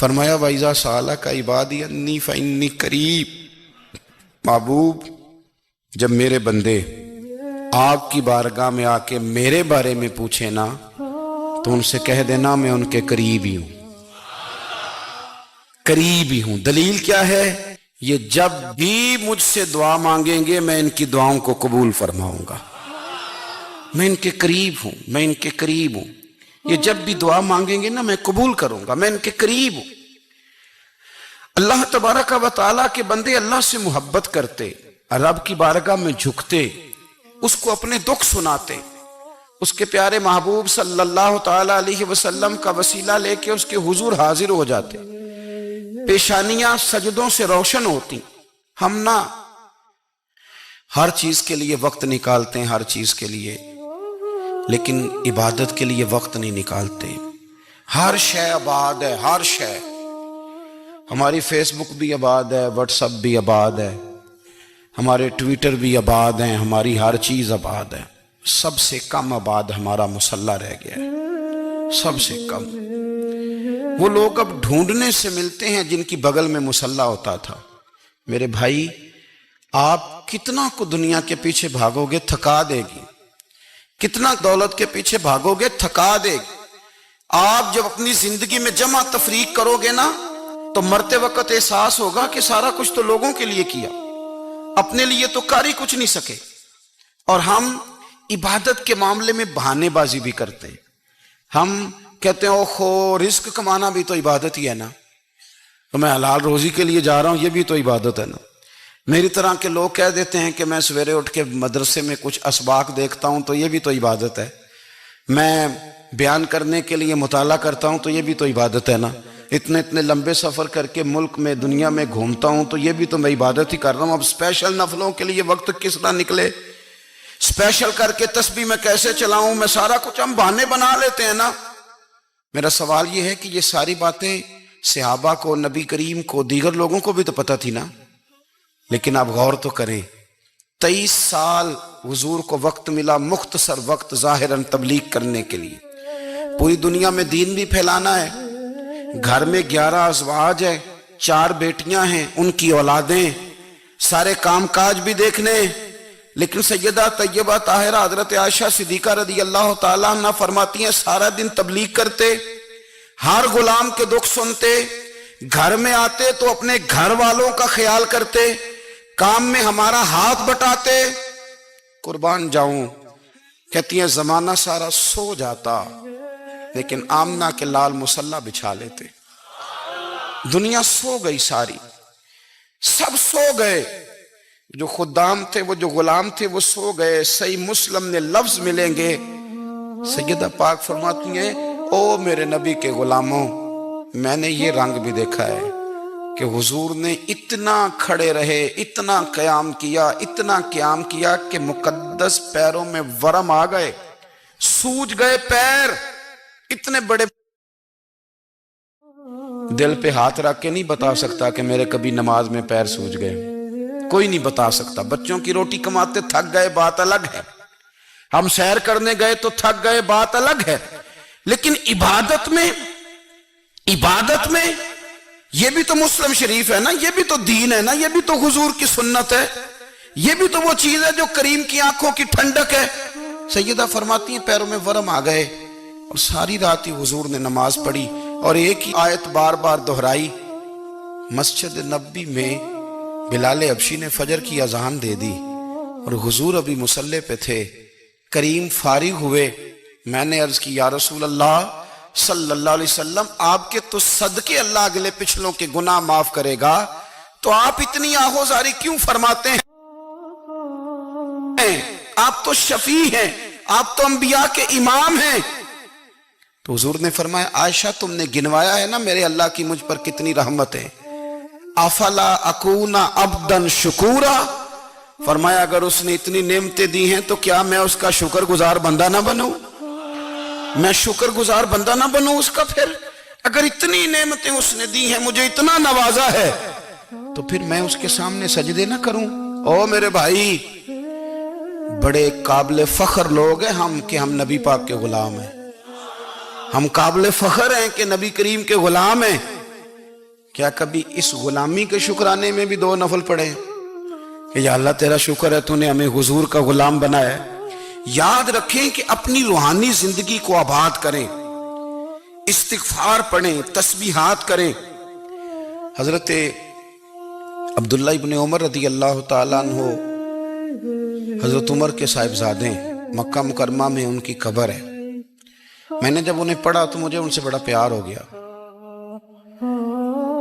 فرمایا وَإِذَا سَأَلَكَ عِبَادِي أَنِّي فَإِنِّي قَرِيب، محبوب جب میرے بندے آپ کی بارگاہ میں آ کے میرے بارے میں پوچھیں نا تو ان سے کہہ دینا میں ان کے قریب ہی ہوں، قریب ہی ہوں۔ دلیل کیا ہے؟ یہ جب بھی مجھ سے دعا مانگیں گے میں ان کی دعاؤں کو قبول فرماؤں گا، میں ان کے قریب ہوں، میں ان کے قریب ہوں۔ یہ جب بھی دعا مانگیں گے نا میں قبول کروں گا، میں ان کے قریب ہوں۔ اللہ تبارک و تعالیٰ کے بندے اللہ سے محبت کرتے، رب کی بارگاہ میں جھکتے، اس کو اپنے دکھ سناتے، اس کے پیارے محبوب صلی اللہ تعالیٰ علیہ وسلم کا وسیلہ لے کے اس کے حضور حاضر ہو جاتے، پیشانیاں سجدوں سے روشن ہوتی۔ ہم نہ ہر چیز کے لیے وقت نکالتے ہیں، ہر چیز کے لیے، لیکن عبادت کے لیے وقت نہیں نکالتے۔ ہر شے آباد ہے، ہر شے، ہماری فیس بک بھی آباد ہے، واٹس ایپ بھی آباد ہے، ہمارے ٹویٹر بھی آباد ہیں، ہماری ہر چیز آباد ہے۔ سب سے کم آباد ہمارا مصلی رہ گیا ہے، سب سے کم۔ وہ لوگ اب ڈھونڈنے سے ملتے ہیں جن کی بغل میں مصلی ہوتا تھا۔ میرے بھائی آپ کتنا کو دنیا کے پیچھے بھاگو گے تھکا دے گی، کتنا دولت کے پیچھے بھاگو گے تھکا دے گی۔ آپ جب اپنی زندگی میں جمع تفریق کرو گے نا تو مرتے وقت احساس ہوگا کہ سارا کچھ تو لوگوں کے لیے کیا، اپنے لیے تو کر ہی کچھ نہیں سکے۔ اور ہم عبادت کے معاملے میں بہانے بازی بھی کرتے ہیں۔ ہم کہتے ہیں اوہو رزق کمانا بھی تو عبادت ہی ہے نا، تو میں حلال روزی کے لیے جا رہا ہوں، یہ بھی تو عبادت ہے نا۔ میری طرح کے لوگ کہہ دیتے ہیں کہ میں سویرے اٹھ کے مدرسے میں کچھ اسباق دیکھتا ہوں تو یہ بھی تو عبادت ہے، میں بیان کرنے کے لیے مطالعہ کرتا ہوں تو یہ بھی تو عبادت ہے نا، اتنے لمبے سفر کر کے ملک میں دنیا میں گھومتا ہوں تو یہ بھی تو میں عبادت ہی کر رہا ہوں۔ اب اسپیشل نفلوں کے لیے وقت کس طرح نکلے، اسپیشل کر کے تسبیح میں کیسے چلاؤں، میں سارا کچھ ہم بہانے بنا لیتے ہیں نا۔ میرا سوال یہ ہے کہ یہ ساری باتیں صحابہ کو، نبی کریم کو، دیگر لوگوں کو بھی تو پتہ تھی نا، لیکن آپ غور تو کریں 23 سال حضور کو وقت ملا، مختصر وقت ظاہراً تبلیغ کرنے کے لیے، پوری دنیا میں دین بھی پھیلانا ہے۔ گھر میں 11 ازواج ہے، 4 بیٹیاں ہیں، ان کی اولادیں، سارے کام کاج بھی دیکھنے، لیکن سیدہ طیبہ طاہرہ حضرت عائشہ صدیقہ رضی اللہ تعالیٰ عنہ فرماتی ہیں سارا دن تبلیغ کرتے، ہر غلام کے دکھ سنتے، گھر میں آتے تو اپنے گھر والوں کا خیال کرتے، کام میں ہمارا ہاتھ بٹاتے۔ قربان جاؤں، کہتی ہیں زمانہ سارا سو جاتا لیکن آمنہ کے لال مصلی بچھا لیتے۔ دنیا سو گئی، ساری سب سو گئے، جو خدام تھے، وہ جو غلام تھے وہ سو گئے۔ صحیح مسلم نے لفظ ملیں گے، سیدہ پاک فرماتی ہیں او میرے نبی کے غلاموں، میں نے یہ رنگ بھی دیکھا ہے کہ حضور نے اتنا کھڑے رہے، اتنا قیام کیا، اتنا قیام کیا کہ مقدس پیروں میں ورم آ گئے، سوج گئے پیر، اتنے بڑے۔ دل پہ ہاتھ رکھ کے نہیں بتا سکتا کہ میرے کبھی نماز میں پیر سوج گئے، کوئی نہیں بتا سکتا۔ بچوں کی روٹی کماتے تھک گئے بات الگ ہے، ہم سیر کرنے گئے تو تھک گئے بات الگ ہے، لیکن عبادت میں یہ بھی تو مسلم شریف ہے نا، یہ بھی تو دین ہے نا، یہ بھی تو حضور کی سنت ہے، یہ بھی تو وہ چیز ہے جو کریم کی آنکھوں کی ٹھنڈک ہے۔ سیدہ فرماتی ہیں پیروں میں ورم آ گئے، اور ساری رات ہی حضور نے نماز پڑھی اور ایک ہی آیت بار بار دہرائی۔ مسجد نبوی میں بلال حبشی نے فجر کی اذان دے دی اور حضور ابھی مصلی پہ تھے، کریم فارغ ہوئے۔ میں نے عرض کی یا رسول اللہ صلی اللہ علیہ وسلم، آپ کے تو صدقے اللہ اگلے پچھلوں کے گناہ معاف کرے گا، تو آپ اتنی آہوزاری کیوں فرماتے ہیں؟ آپ تو شفیع ہیں، آپ تو انبیاء کے امام ہیں۔ تو حضور نے فرمایا عائشہ تم نے گنوایا ہے نا میرے اللہ کی مجھ پر کتنی رحمت ہے، افلا اکون عبدا شکورا، فرمایا اگر اس نے اتنی نعمتیں دی ہیں تو کیا میں اس کا شکر گزار بندہ نہ بنوں، میں شکر گزار بندہ نہ بنوں اس کا؟ پھر اگر اتنی نعمتیں اس نے دی ہیں، مجھے اتنا نوازا ہے، تو پھر میں اس کے سامنے سجدے نہ کروں؟ او میرے بھائی، بڑے قابل فخر لوگ ہیں ہم کہ ہم نبی پاک کے غلام ہیں، ہم قابل فخر ہیں کہ نبی کریم کے غلام ہیں، کیا کبھی اس غلامی کے شکرانے میں بھی 2 نفل پڑھے کہ یا اللہ تیرا شکر ہے تو نے ہمیں حضور کا غلام بنایا ہے؟ یاد رکھیں کہ اپنی روحانی زندگی کو آباد کریں، استغفار پڑھیں، تسبیحات کریں۔ حضرت عبداللہ ابن عمر رضی اللہ تعالیٰ عنہ حضرت عمر کے صاحبزادے ہیں، مکہ مکرمہ میں ان کی قبر ہے۔ میں نے جب انہیں پڑھا تو مجھے ان سے بڑا پیار ہو گیا،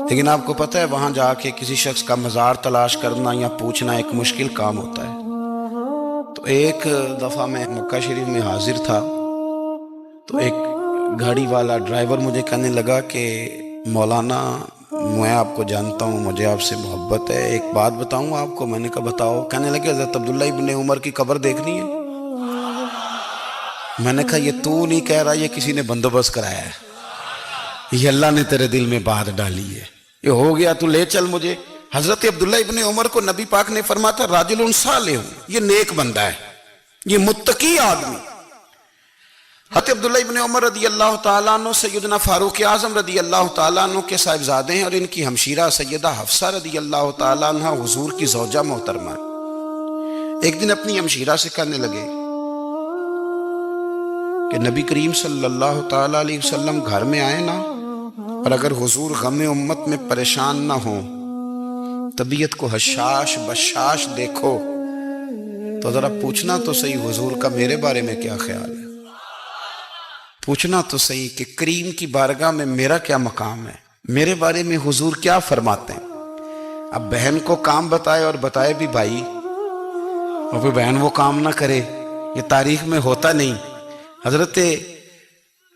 لیکن آپ کو پتہ ہے وہاں جا کے کسی شخص کا مزار تلاش کرنا یا پوچھنا ایک مشکل کام ہوتا ہے۔ تو ایک دفعہ میں مکہ شریف میں حاضر تھا تو ایک گاڑی والا ڈرائیور مجھے کہنے لگا کہ مولانا میں آپ کو جانتا ہوں، مجھے آپ سے محبت ہے، ایک بات بتاؤں آپ کو؟ میں نے کہا بتاؤ۔ کہنے لگے حضرت عبداللہ ابن عمر کی قبر دیکھنی ہے۔ میں نے کہا یہ تو نہیں کہہ رہا، یہ کسی نے بندوبست کرایا ہے، یہ اللہ نے تیرے دل میں بات ڈالی ہے، یہ ہو گیا، تو لے چل مجھے۔ حضرت عبداللہ ابن عمر کو نبی پاک نے فرمایا تھا راجل صالح، یہ نیک بندہ ہے، یہ متقی آدمی۔ حضرت عبداللہ ابن عمر رضی اللہ تعالیٰ عنہ سیدنا فاروق اعظم رضی اللہ تعالیٰ عنہ کے صاحبزادے ہیں، اور ان کی ہمشیرہ سیدہ حفصہ رضی اللہ تعالیٰ عنہ حضور کی زوجہ محترمہ۔ ایک دن اپنی ہمشیرہ سے کہنے لگے کہ نبی کریم صلی اللہ تعالیٰ علیہ وسلم گھر میں آئے نا، اور اگر حضور غم امت میں پریشان نہ ہوں، طبیعت کو حشاش بشاش دیکھو، تو ذرا پوچھنا تو صحیح حضور کا میرے بارے میں کیا خیال ہے، پوچھنا تو صحیح کہ کریم کی بارگاہ میں میرا کیا مقام ہے، میرے بارے میں حضور کیا فرماتے ہیں۔ اب بہن کو کام بتائے، اور بتائے بھی بھائی، اور پھر بہن وہ کام نہ کرے، یہ تاریخ میں ہوتا نہیں۔ حضرت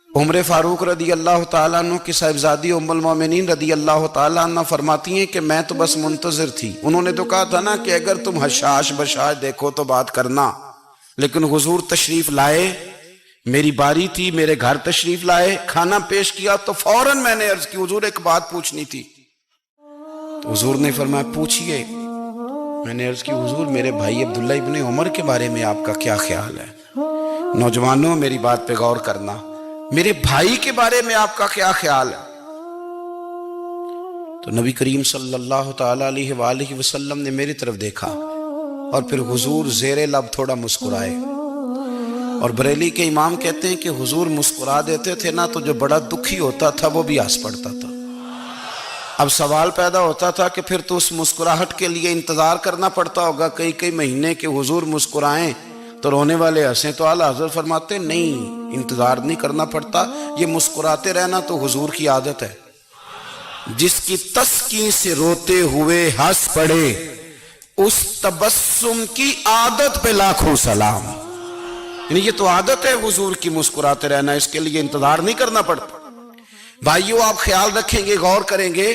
عمر فاروق رضی اللہ تعالیٰ عنہ کی صاحبزادی ام المومنین رضی اللہ تعالیٰ عنہ فرماتی ہیں کہ میں تو بس منتظر تھی، انہوں نے تو کہا تھا نا کہ اگر تم حشاش بشاش دیکھو تو بات کرنا، لیکن حضور تشریف لائے، میری باری تھی، میرے گھر تشریف لائے، کھانا پیش کیا تو فوراً میں نے عرض کی حضور ایک بات پوچھنی تھی۔ تو حضور نے فرمایا پوچھئے۔ میں نے عرض کی حضور میرے بھائی عبداللہ ابن عمر کے بارے میں آپ کا کیا خیال ہے؟ نوجوانوں میری بات پہ غور کرنا، میرے بھائی کے بارے میں آپ کا کیا خیال ہے؟ تو نبی کریم صلی اللہ تعالیٰ علیہ وآلہ وسلم نے میری طرف دیکھا، اور پھر حضور زیر لب تھوڑا مسکرائے، اور بریلی کے امام کہتے ہیں کہ حضور مسکرا دیتے تھے نا تو جو بڑا دکھی ہوتا تھا وہ بھی ہنس پڑتا تھا۔ اب سوال پیدا ہوتا تھا کہ پھر تو اس مسکراہٹ کے لیے انتظار کرنا پڑتا ہوگا کئی مہینے کے حضور مسکرائیں تو رونے والے ہنسیں، تو اعلیٰ حضرت فرماتے نہیں، انتظار نہیں کرنا پڑتا، یہ مسکراتے رہنا تو حضور کی عادت ہے۔ جس کی تسکین سے روتے ہوئے ہنس پڑے، اس تبسم کی عادت پہ لاکھوں سلام۔ یعنی یہ تو عادت ہے حضور کی مسکراتے رہنا، اس کے لیے انتظار نہیں کرنا پڑتا۔ بھائیو آپ خیال رکھیں گے، غور کریں گے،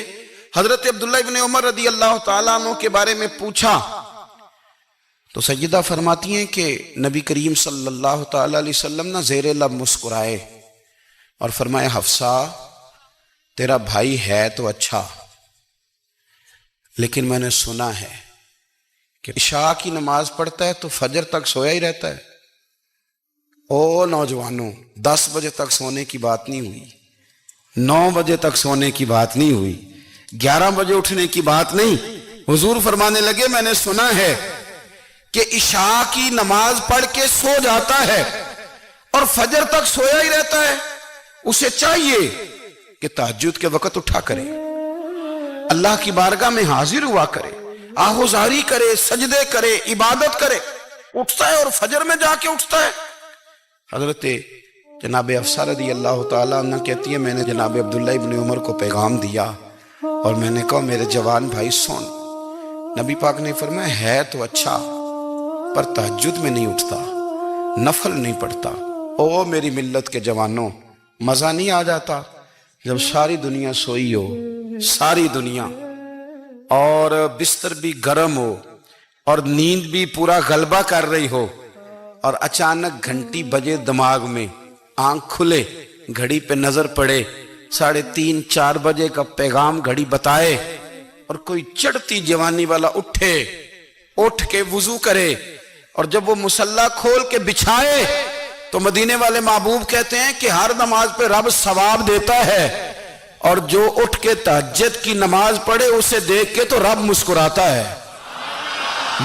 حضرت عبداللہ ابن عمر رضی اللہ تعالیٰ عنہ کے بارے میں پوچھا تو سیدہ فرماتی ہیں کہ نبی کریم صلی اللہ تعالیٰ علیہ وسلم نہ زیر لب مسکرائے اور فرمایا حفصہ تیرا بھائی ہے تو اچھا، لیکن میں نے سنا ہے کہ عشاء کی نماز پڑھتا ہے تو فجر تک سویا ہی رہتا ہے۔ او نوجوانوں، 10 بجے تک سونے کی بات نہیں ہوئی، 9 بجے تک سونے کی بات نہیں ہوئی، 11 بجے اٹھنے کی بات نہیں۔ حضور فرمانے لگے میں نے سنا ہے کہ عشاء کی نماز پڑھ کے سو جاتا ہے اور فجر تک سویا ہی رہتا ہے، اسے چاہیے کہ تہجد کے وقت اٹھا کرے، اللہ کی بارگاہ میں حاضر ہوا کرے، آہوزاری کرے، سجدے کرے، عبادت کرے، اٹھتا ہے اور فجر میں جا کے اٹھتا ہے۔ حضرت جناب حفصہ رضی اللہ تعالیٰ عنہ کہتی ہے میں نے جناب عبداللہ ابن عمر کو پیغام دیا اور میں نے کہا میرے جوان بھائی سن، نبی پاک نے فرمایا ہے تو اچھا پر تہجد میں نہیں اٹھتا، نفل نہیں پڑھتا۔ او میری ملت کے جوانوں، مزہ نہیں آ جاتا جب ساری دنیا سوئی ہو، ساری دنیا، اور بستر بھی گرم ہو اور نیند بھی پورا غلبہ کر رہی ہو، اور اچانک گھنٹی بجے دماغ میں، آنکھ کھلے، گھڑی پہ نظر پڑے، 3:30 4 بجے کا پیغام گھڑی بتائے، اور کوئی چڑھتی جوانی والا اٹھ کے وضو کرے، اور جب وہ مصلی کھول کے بچھائے تو مدینے والے محبوب کہتے ہیں کہ ہر نماز پہ رب ثواب دیتا ہے، اور جو اٹھ کے تہجد کی نماز پڑھے اسے دیکھ کے تو رب مسکراتا ہے،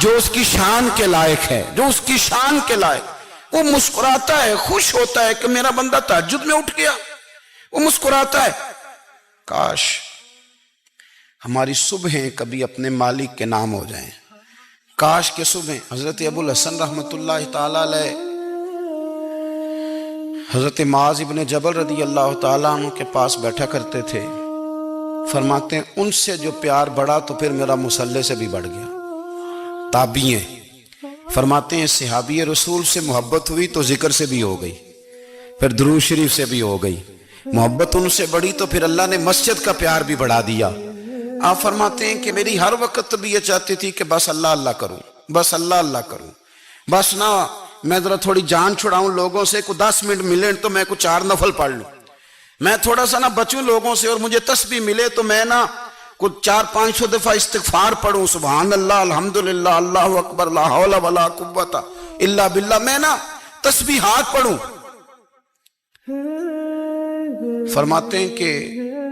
جو اس کی شان کے لائق ہے، جو اس کی شان کے لائق، وہ مسکراتا ہے، خوش ہوتا ہے کہ میرا بندہ تہجد میں اٹھ گیا، وہ مسکراتا ہے۔ کاش ہماری صبحیں کبھی اپنے مالک کے نام ہو جائیں، کاش کے صبحیں۔ حضرت ابو الحسن رحمت اللہ تعالی علیہ حضرت معاذ ابن جبل رضی اللہ تعالیٰ عنہ کے پاس بیٹھا کرتے تھے، فرماتے ہیں ان سے جو پیار بڑھا تو پھر میرا مصلی سے بھی بڑھ گیا۔ تابعی ہیں، فرماتے ہیں صحابی رسول سے محبت ہوئی تو ذکر سے بھی ہو گئی، پھر درود شریف سے بھی ہو گئی، محبت ان سے بڑھی تو پھر اللہ نے مسجد کا پیار بھی بڑھا دیا۔ آپ فرماتے ہیں کہ میری ہر وقت بھی یہ چاہتی تھی کہ بس اللہ اللہ کروں، بس اللہ اللہ کروں، بس نہ میں ذرا تھوڑی جان چھڑاؤں لوگوں سے، کوئی 10 منٹ ملے تو میں کوئی 4 نفل پڑھ لوں، میں تھوڑا سا نہ بچوں لوگوں سے، اور مجھے تسبیح ملے تو میں نہ کوئی 400-500 دفعہ استغفار پڑھوں، سبحان اللہ، الحمدللہ، اللہ اکبر، لا حول ولا قوت الا باللہ، میں نہ تسبیحات پڑھوں۔ فرماتے ہیں کہ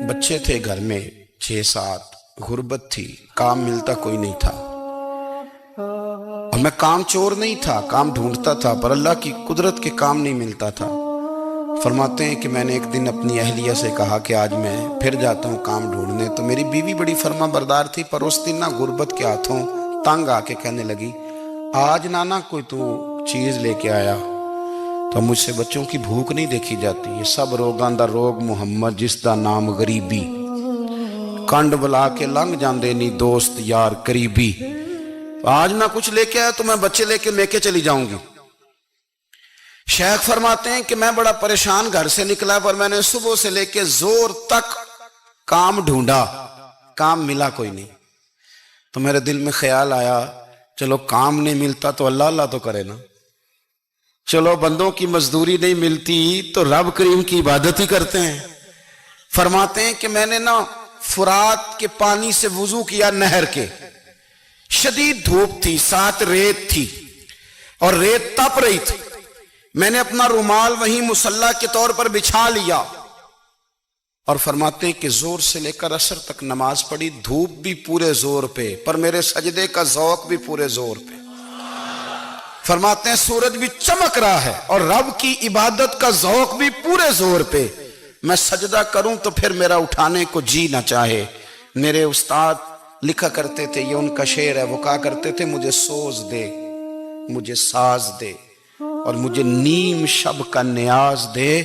بچے تھے گھر میں 6-7، غربت تھی، کام ملتا کوئی نہیں تھا، اور میں کام چور نہیں تھا، کام ڈھونڈتا تھا، پر اللہ کی قدرت کے کام نہیں ملتا تھا۔ فرماتے ہیں کہ میں نے ایک دن اپنی اہلیہ سے کہا کہ آج میں پھر جاتا ہوں کام ڈھونڈنے، تو میری بیوی بڑی فرما بردار تھی، پر اس دن نہ غربت کے ہاتھوں تنگ آ کے کہنے لگی آج نانا کوئی تو چیز لے کے آیا، تو مجھ سے بچوں کی بھوک نہیں دیکھی جاتی، یہ سب روگاں دا روگ محمد جس دا نام غریبی، کنڈ بلا کے لنگ جاندے نہیں دوست یار قریبی، آج نہ کچھ لے کے آیا تو میں بچے لے کے چلی جاؤں گی۔ شیخ فرماتے ہیں کہ میں بڑا پریشان گھر سے نکلا، پر میں نے صبح سے لے کے زور تک کام ڈھونڈا، کام ملا کوئی نہیں، تو میرے دل میں خیال آیا چلو کام نہیں ملتا تو اللہ اللہ تو کرے نا، چلو بندوں کی مزدوری نہیں ملتی تو رب کریم کی عبادت ہی کرتے ہیں۔ فرماتے ہیں کہ میں نے نا فرات کے پانی سے وضو کیا، نہر کے، شدید دھوپ تھی، ساتھ ریت تھی اور ریت تپ رہی تھی، میں نے اپنا رومال وہیں مصلی کے طور پر بچھا لیا، اور فرماتے ہیں کہ زور سے لے کر عصر تک نماز پڑھی، دھوپ بھی پورے زور پہ، پر میرے سجدے کا ذوق بھی پورے زور پہ۔ فرماتے ہیں سورج بھی چمک رہا ہے اور رب کی عبادت کا ذوق بھی پورے زور پہ، میں سجدہ کروں تو پھر میرا اٹھانے کو جی نہ چاہے۔ میرے استاد لکھا کرتے تھے، یہ ان کا شعر ہے، وہ کہا کرتے تھے مجھے سوز دے، مجھے ساز دے، اور مجھے نیم شب کا نیاز دے،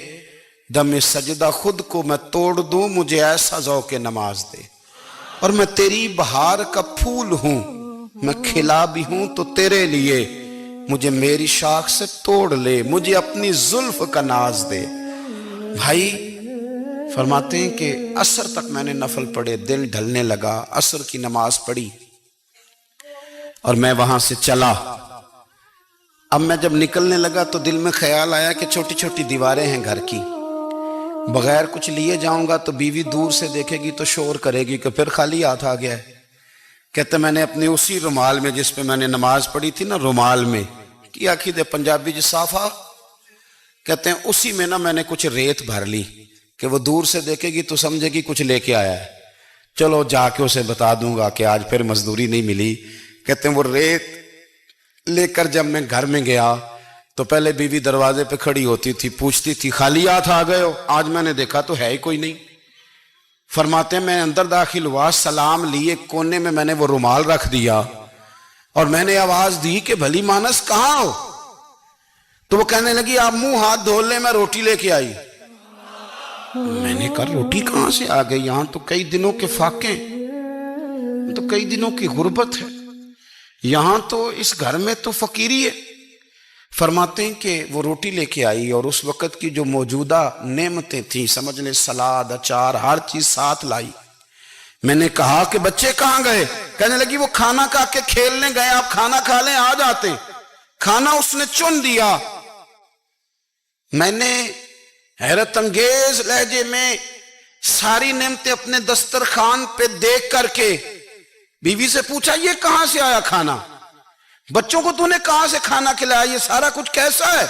دم سجدہ خود کو میں توڑ دوں، مجھے ایسا ذوق نماز دے، اور میں تیری بہار کا پھول ہوں، میں کھلا بھی ہوں تو تیرے لیے، مجھے میری شاخ سے توڑ لے، مجھے اپنی زلف کا ناز دے۔ بھائی فرماتے ہیں کہ عصر تک میں نے نفل پڑھے، دل ڈھلنے لگا، عصر کی نماز پڑھی اور میں وہاں سے چلا۔ اب میں جب نکلنے لگا تو دل میں خیال آیا کہ چھوٹی چھوٹی دیواریں ہیں گھر کی، بغیر کچھ لیے جاؤں گا تو بیوی دور سے دیکھے گی تو شور کرے گی کہ پھر خالی ہاتھ آ گیا ہے۔ کہتے میں نے اپنی اسی رومال میں جس پہ میں نے نماز پڑھی تھی نا، رومال میں کیا آخی دے پنجابی جو صافہ کہتے ہیں، اسی میں نا میں نے کچھ ریت بھر لی کہ وہ دور سے دیکھے گی تو سمجھے گی کچھ لے کے آیا ہے، چلو جا کے اسے بتا دوں گا کہ آج پھر مزدوری نہیں ملی۔ کہتے ہیں وہ ریت لے کر جب میں گھر میں گیا تو پہلے بیوی دروازے پہ کھڑی ہوتی تھی، پوچھتی تھی خالی ہاتھ آ گئے ہو؟ آج میں نے دیکھا تو ہے ہی کوئی نہیں۔ فرماتے ہیں میں اندر داخل ہوا، سلام لیے، کونے میں نے وہ رومال رکھ دیا اور میں نے آواز دی کہ بھلی مانس کہاں ہو؟ تو وہ کہنے لگی آپ منہ ہاتھ دھو لیں، میں روٹی لے کے آئی۔ میں نے کہا روٹی کہاں سے آ گئی؟ یہاں تو کئی دنوں کے فاقے، تو کئی دنوں کی غربت ہے، یہاں تو اس گھر میں تو فقیری ہے۔ فرماتے ہیں کہ وہ روٹی لے کے آئی اور اس وقت کی جو موجودہ نعمتیں تھیں، سمجھ لیں سلاد، اچار، ہر چیز ساتھ لائی۔ میں نے کہا کہ بچے کہاں گئے؟ کہنے لگی وہ کھانا کھا کے کھیلنے گئے، آپ کھانا کھا لیں آ جاتے۔ کھانا اس نے چن دیا۔ میں نے حیرت انگیز لہجے میں ساری نعمتیں اپنے دسترخوان پہ دیکھ کر کے بیوی سے پوچھا یہ کہاں سے آیا کھانا؟ بچوں کو تو نے کہاں سے کھانا کھلایا؟ یہ سارا کچھ کیسا ہے؟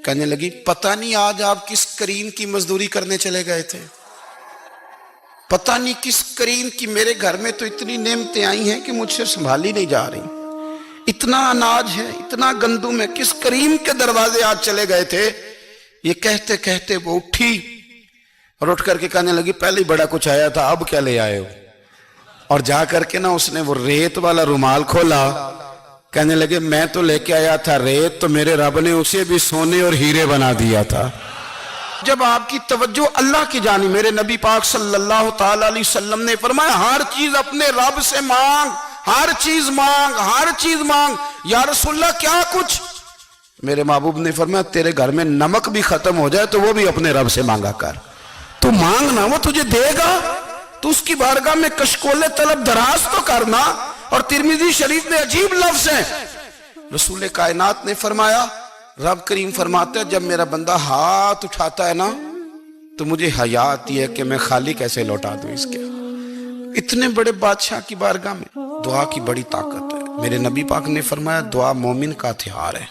کہنے لگی پتہ نہیں آج آپ کس کریم کی مزدوری کرنے چلے گئے تھے، پتہ نہیں کس کریم کی، میرے گھر میں تو اتنی نعمتیں آئی ہیں کہ مجھ سے سنبھالی نہیں جا رہی، اتنا اناج ہے، اتنا گندم ہے، کس کریم کے دروازے آج چلے گئے تھے؟ یہ کہتے کہتے وہ اٹھی اور اٹھ کر کے کہنے لگی پہلے ہی بڑا کچھ آیا تھا، اب کیا لے آئے ہو؟ اور جا کر کے نا اس نے وہ ریت والا رومال کھولا، کہنے لگے میں تو لے کے آیا تھا ریت، تو میرے رب نے اسے بھی سونے اور ہیرے بنا دیا تھا۔ جب آپ کی توجہ اللہ کی جانب، میرے نبی پاک صلی اللہ تعالی علیہ وسلم نے فرمایا ہر چیز اپنے رب سے مانگ، ہر چیز مانگ، ہر چیز مانگ۔ یا رسول اللہ کیا کچھ؟ میرے محبوب نے فرمایا تیرے گھر میں نمک بھی ختم ہو جائے تو وہ بھی اپنے رب سے مانگا کر، تو مانگنا وہ تجھے دے گا، تو اس کی بارگاہ میں کشکول طلب دراز تو کرنا۔ اور ترمذی شریف میں عجیب لفظ ہیں، رسول کائنات نے فرمایا، رب کریم فرماتا ہے جب میرا بندہ ہاتھ اٹھاتا ہے نا تو مجھے حیا آتی ہے کہ میں خالی کیسے لوٹا دوں اس کے۔ اتنے بڑے بادشاہ کی بارگاہ میں دعا کی بڑی طاقت ہے۔ میرے نبی پاک نے فرمایا دعا مومن کا ہتھیار ہے،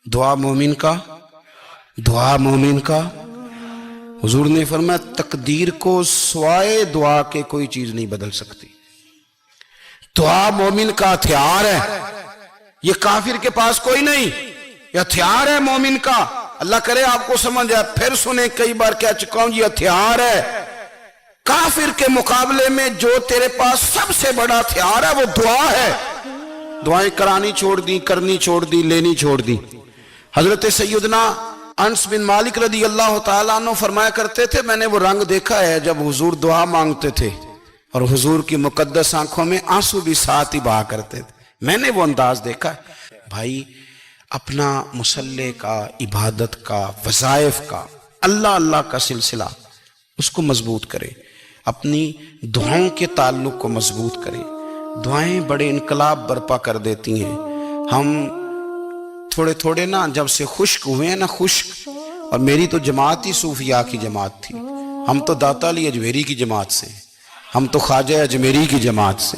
دعا مومن کا، دعا مومن کا۔ حضور نے فرمایا تقدیر کو سوائے دعا کے کوئی چیز نہیں بدل سکتی، دعا مومن کا ہتھیار ہے، یہ کافر کے پاس کوئی نہیں، یہ ہتھیار ہے مومن کا۔ اللہ کرے آپ کو سمجھ آئے، پھر سنیں، کئی بار کہہ چکا ہوں یہ ہتھیار ہے۔ کافر کے مقابلے میں جو تیرے پاس سب سے بڑا ہتھیار ہے وہ دعا ہے۔ دعائیں کرانی چھوڑ دی، کرنی چھوڑ دی، لینی چھوڑ دی۔ حضرت سیدنا انس بن مالک رضی اللہ تعالیٰ عنہ فرمایا کرتے تھے میں نے وہ رنگ دیکھا ہے جب حضور دعا مانگتے تھے اور حضور کی مقدس آنکھوں میں آنسو بھی ساتھ ہی بہا کرتے تھے، میں نے وہ انداز دیکھا ہے۔ بھائی اپنا مصلی کا، عبادت کا، وظائف کا، اللہ اللہ کا سلسلہ اس کو مضبوط کرے، اپنی دعاؤں کے تعلق کو مضبوط کرے۔ دعائیں بڑے انقلاب برپا کر دیتی ہیں۔ ہم تھوڑے تھوڑے نا جب سے خشک ہوئے ہیں نا، خشک، اور میری تو جماعت ہی صوفیاء کی جماعت تھی، ہم تو داتا علی اجمیری کی جماعت سے، ہم تو خواجہ اجمیری کی جماعت سے،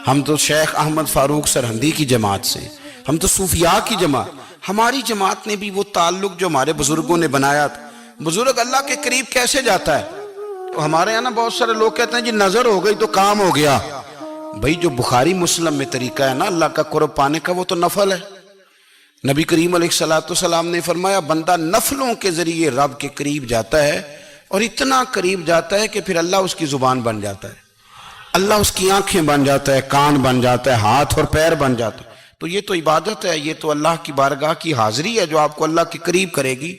ہم تو شیخ احمد فاروق سرہندی کی جماعت سے، ہم تو صوفیاء کی جماعت۔ ہماری جماعت نے بھی وہ تعلق جو ہمارے بزرگوں نے بنایا تھا۔ بزرگ اللہ کے قریب کیسے جاتا ہے؟ تو ہمارے یہاں نا بہت سارے لوگ کہتے ہیں جی نظر ہو گئی تو کام ہو گیا۔ بھائی جو بخاری مسلم میں طریقہ ہے نا اللہ کا قرب پانے کا وہ تو نفل ہے۔ نبی کریم علیہ السلام نے فرمایا بندہ نفلوں کے ذریعے رب کے قریب جاتا ہے، اور اتنا قریب جاتا ہے کہ پھر اللہ اس کی زبان بن جاتا ہے، اللہ اس کی آنکھیں بن جاتا ہے، کان بن جاتا ہے، ہاتھ اور پیر بن جاتا ہے۔ تو یہ تو عبادت ہے، یہ تو اللہ کی بارگاہ کی حاضری ہے جو آپ کو اللہ کے قریب کرے گی۔